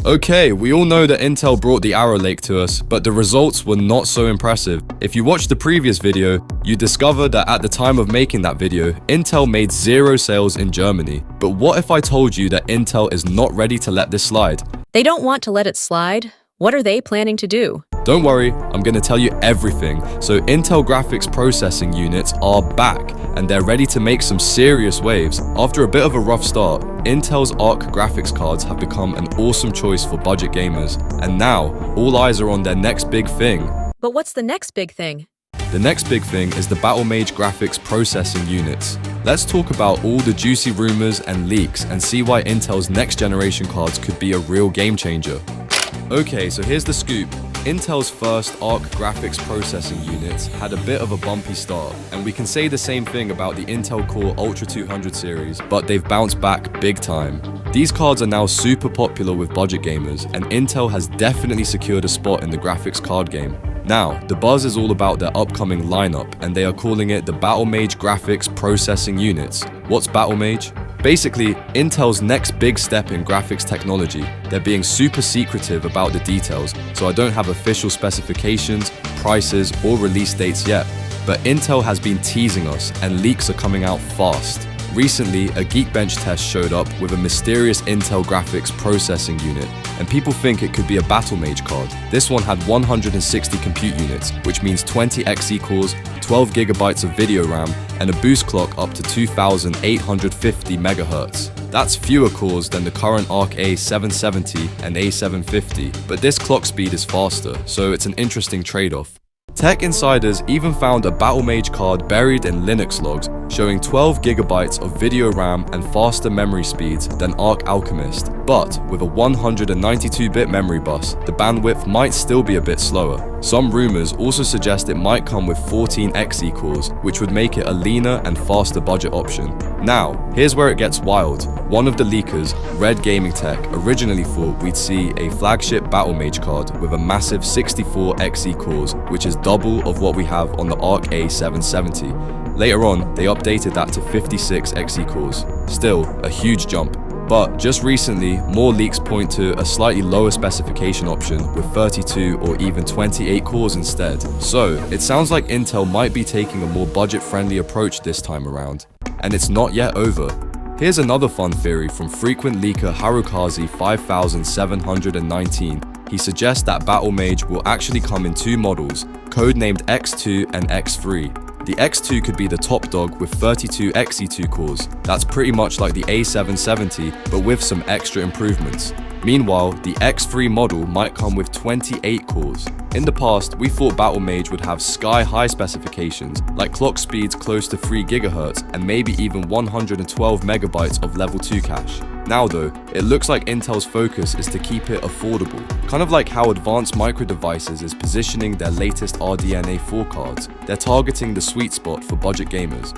Okay, we all know that Intel brought the Arrow Lake to us, but the results were not so impressive. If you watched the previous video, you discovered that at the time of making that video, Intel made 0 sales in Germany. But what if I told you that Intel is not ready to let this slide? They don't want to let it slide. What are they planning to do? Don't worry, I'm going to tell you everything. So Intel Graphics Processing Units are back, and they're ready to make some serious waves. After a bit of a rough start, Intel's Arc graphics cards have become an awesome choice for budget gamers. And now, all eyes are on their next big thing. But what's the next big thing? The next big thing is the Battlemage Graphics Processing Units. Let's talk about all the juicy rumors and leaks and see why Intel's next generation cards could be a real game changer. Okay, so here's the scoop. Intel's first Arc graphics processing units had a bit of a bumpy start, and we can say the same thing about the Intel Core Ultra 200 series, but they've bounced back big time. These cards are now super popular with budget gamers, and Intel has definitely secured a spot in the graphics card game. Now, the buzz is all about their upcoming lineup, and they are calling it the Battlemage Graphics Processing Units. What's Battlemage? Basically, Intel's next big step in graphics technology. They're being super secretive about the details, so I don't have official specifications, prices, or release dates yet. But Intel has been teasing us, and leaks are coming out fast. Recently, a Geekbench test showed up with a mysterious Intel Graphics Processing Unit, and people think it could be a Battlemage card. This one had 160 compute units, which means 20 Xe cores, 12 GB of video RAM, and a boost clock up to 2850 MHz. That's fewer cores than the current Arc A770 and A750, but this clock speed is faster, so it's an interesting trade-off. Tech insiders even found a Battlemage card buried in Linux logs showing 12 GB of video RAM and faster memory speeds than Arc Alchemist, but with a 192-bit memory bus, the bandwidth might still be a bit slower. Some rumors also suggest it might come with 14 Xe cores, which would make it a leaner and faster budget option. Now, here's where it gets wild. One of the leakers, Red Gaming Tech, originally thought we'd see a flagship Battlemage card with a massive 64 Xe cores, which is double of what we have on the Arc A770. Later on, they updated that to 56 Xe cores. Still, a huge jump. But just recently, more leaks point to a slightly lower specification option with 32 or even 28 cores instead. So, it sounds like Intel might be taking a more budget-friendly approach this time around. And it's not yet over. Here's another fun theory from frequent leaker Harukaze 5719. He suggests that Battlemage will actually come in 2 models, codenamed X2 and X3. The X2 could be the top dog with 32 Xe2 cores. That's pretty much like the A770, but with some extra improvements. Meanwhile, the X3 model might come with 28 cores. In the past, we thought Battlemage would have sky-high specifications, like clock speeds close to 3 GHz and maybe even 112 MB of level 2 cache. Now though, it looks like Intel's focus is to keep it affordable, kind of like how Advanced Micro Devices is positioning their latest RDNA 4 cards. They're targeting the sweet spot for budget gamers.